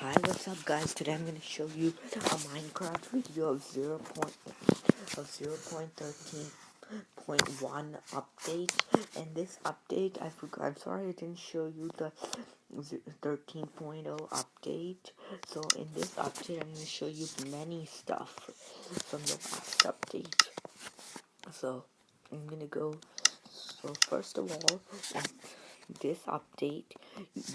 Hi, what's up guys? Today I'm going to show you a Minecraft video of 0.13.1 update. And this update, I'm sorry I didn't show you the 13.0 update. So in this update, I'm going to show you many stuff from the last update. So I'm going to go, so first of all, this update,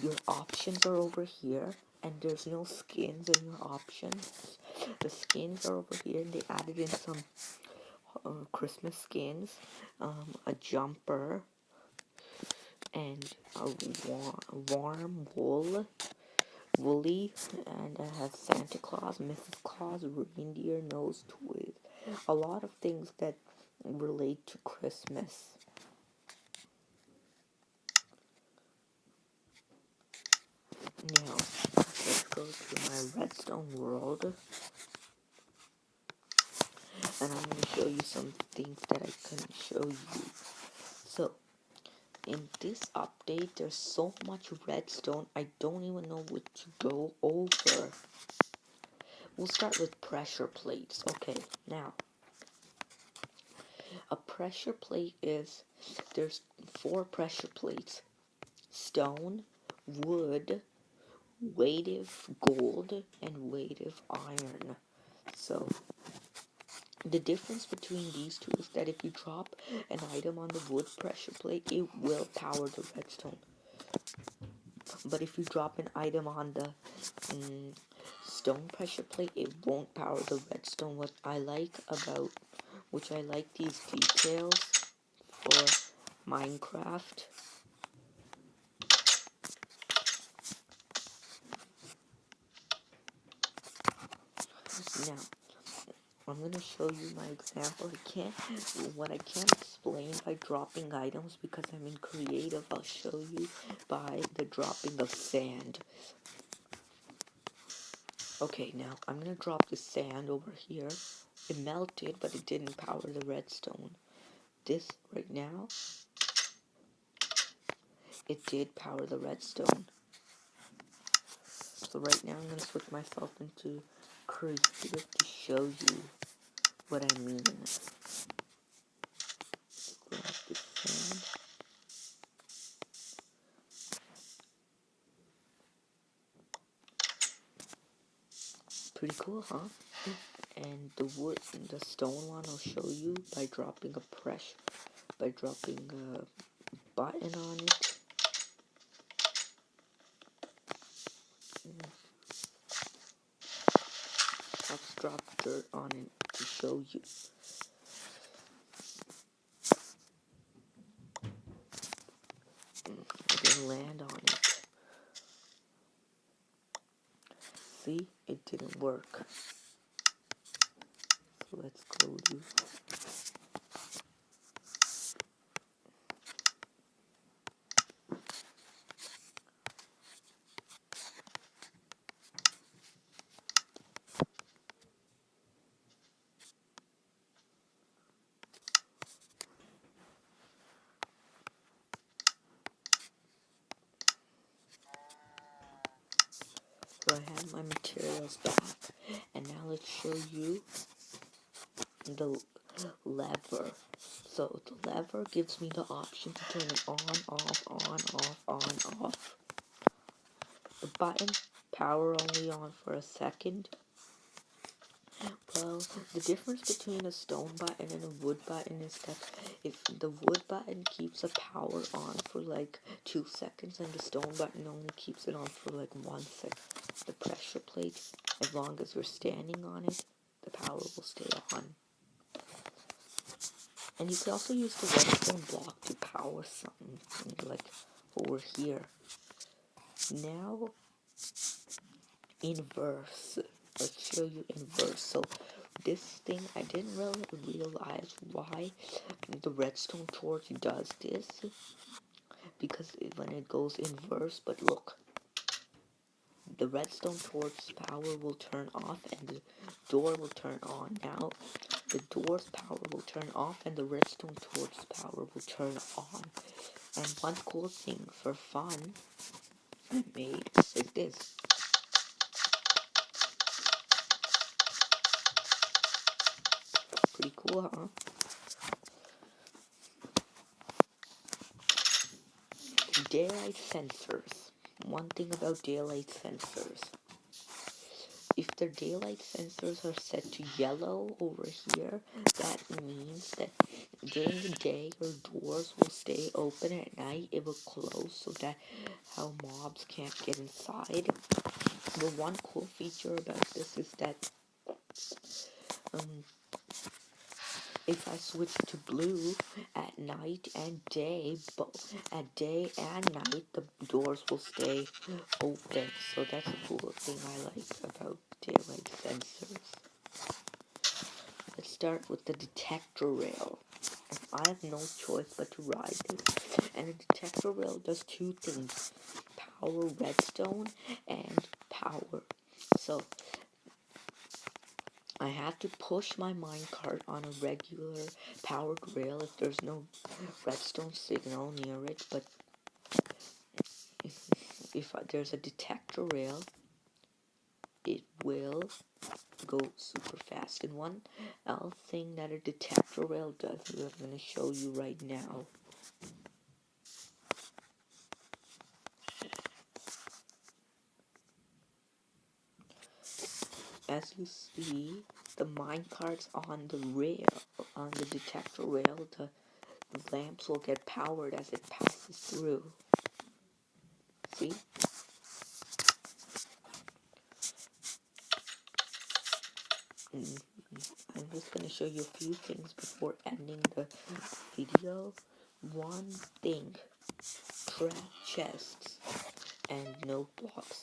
your options are over here, and there's no skins in your options. The skins are over here, and they added in some Christmas skins, a jumper, and a warm woolly, and it has Santa Claus, Mrs. Claus, reindeer, nose toys, a lot of things that relate to Christmas. Now, let's go to my redstone world, and I'm going to show you some things that I couldn't show you. So, in this update, there's so much redstone, I don't even know what to go over. We'll start with pressure plates. Okay, now, a pressure plate is, there's 4 pressure plates: stone, wood, weighted gold, and weighted iron. So the difference between these two is that if you drop an item on the wood pressure plate, it will power the redstone. But if you drop an item on the stone pressure plate, it won't power the redstone. Which I like these details for Minecraft. Now, I'm gonna show you my example. What I can't explain by dropping items because I'm in creative, I'll show you by the dropping of sand. Okay, now I'm gonna drop the sand over here. It melted, but it didn't power the redstone. This right now, it did power the redstone. So right now I'm gonna switch myself into creative to show you what I mean. Grab the sand. Pretty cool, huh? And the stone one I'll show you by dropping a button on it. I'll just drop dirt on it to show you. It didn't land on it. See, it didn't work. So let's go to so I have my materials back, and now let's show you the lever. So the lever gives me the option to turn it on, off, on, off, on, off. The button, power only on for a second. Well, the difference between a stone button and a wood button is that if the wood button keeps a power on for like 2 seconds and the stone button only keeps it on for like 1 second. The pressure plate, as long as you're standing on it, the power will stay on. And you can also use the redstone block to power something, like over here. Now, inverse. Let's show you inverse. So this thing, I didn't really realize why the redstone torch does this, because when it goes inverse, but look, the redstone torch's power will turn off and the door will turn on. Now the door's power will turn off and the redstone torch's power will turn on. And one cool thing for fun I made is this. cool, huh? Daylight sensors. One thing about daylight sensors. If the daylight sensors are set to yellow over here, that means that during the day your doors will stay open, at night it will close so that how mobs can't get inside. The one cool feature about this is that if I switch to blue at night and day, at day and night, the doors will stay open. So that's a cool thing I like about daylight sensors. Let's start with the detector rail. I have no choice but to ride this. And the detector rail does two things: power redstone and power. So I have to push my minecart on a regular powered rail if there's no redstone signal near it, but if there's a detector rail, it will go super fast. And one thing that a detector rail does is I'm going to show you right now. As you see, the minecart's on the rail, on the detector rail, the lamps will get powered as it passes through. See? I'm just going to show you a few things before ending the video. One thing, trap chests and note blocks.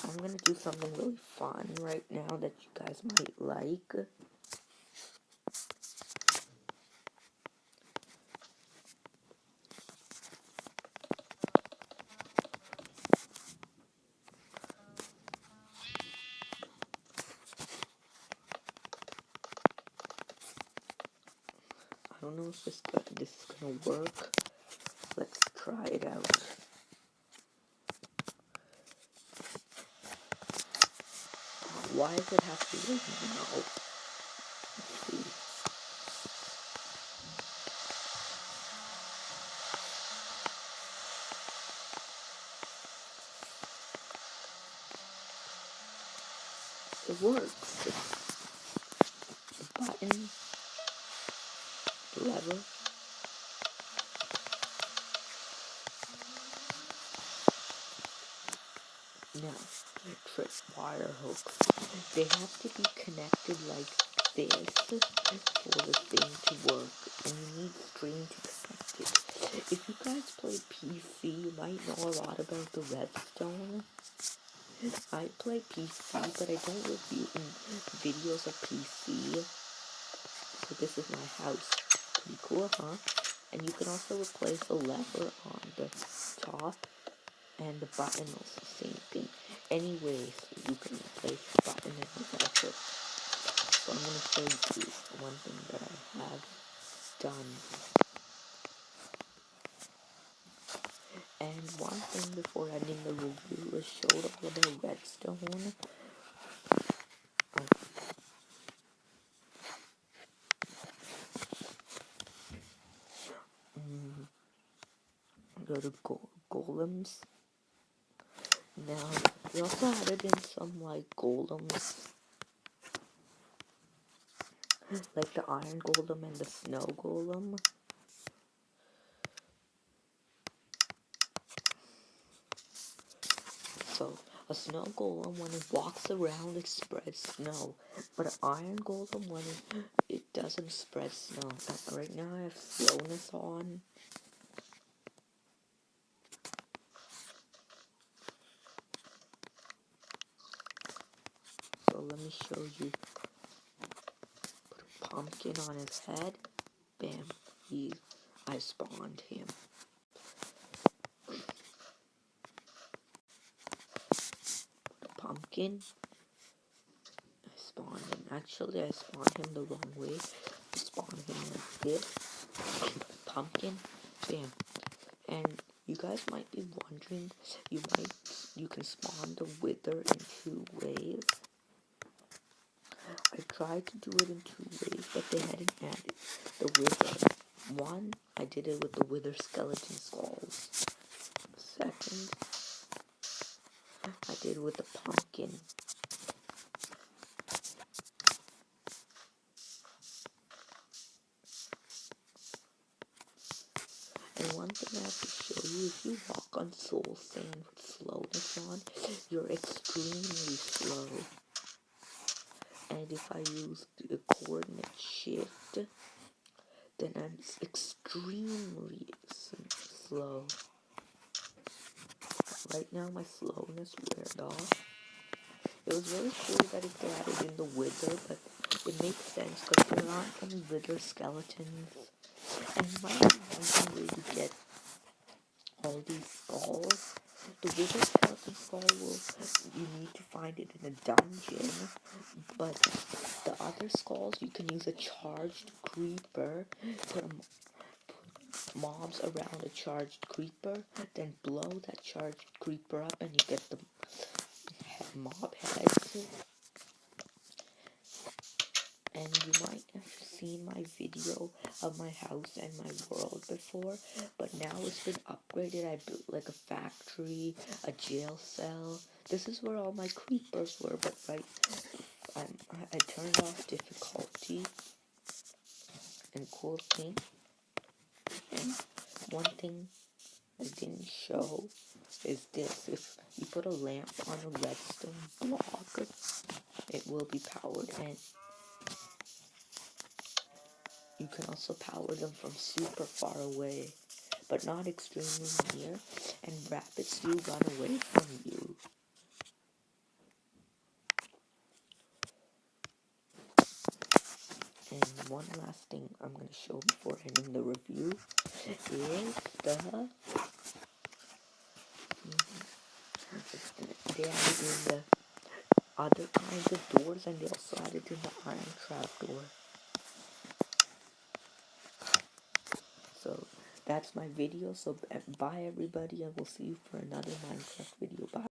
I'm going to do something really fun right now that you guys might like. I don't know if this is going to work. Let's try it out. Why does it have to wait now? Let's see. It works. The button, lever. Now, trip wire hooks. They have to be connected like this for the thing to work, and you need string to connect it. If you guys play PC, you might know a lot about the redstone. I play PC, but I don't review videos of PC. So this is my house. Pretty cool, huh? And you can also replace the lever on the top, and the button is the same thing. Anyways, you can replace the button and the lever. So I'm going to show you one thing that I have done. And one thing before ending the review is show a little bit of redstone. Go to golems. Now, we also added in some like golems, like the iron golem and the snow golem. So, a snow golem, when it walks around, it spreads snow. But an iron golem, when it doesn't spread snow. Right now I have slowness on. So let me show you. Put a pumpkin on his head. Bam. I spawned him. Pumpkin. I spawned him. Actually, I spawned him the wrong way. I spawned him like this. Pumpkin. Bam. And you guys might be wondering, you can spawn the wither in two ways. I tried to do it in 2 ways, but they hadn't added the wither. One, I did it with the wither skeleton skulls. Second, I did with the pumpkin. And one thing I have to show you, if you walk on Soul Sand with slowness on, you're extremely slow. And if I use the coordinate shift, then I'm extremely slow. Right now my slowness weared off. It was really cool that it added in the wither, but it makes sense because there aren't any wither skeletons. And you might be wondering where you get all these skulls. The wither skeleton skull you need to find it in a dungeon, but the other skulls you can use a charged creeper, put mobs around a charged creeper, then blow that charged creeper up and you get the mob heads. And you might have seen my video of my house and my world before, but now it's been upgraded. I built like a factory, a jail cell. This is where all my creepers were, but I turned off difficulty. And cool thing, and one thing I didn't show is this. If you put a lamp on a redstone block, it will be powered, and you can also power them from super far away, but not extremely near, and rabbits do run away from you. And one last thing I'm going to show before ending the review is they added in the other kinds of doors, and they also added in the iron trap door. So that's my video. So bye everybody, and we'll see you for another Minecraft video. Bye.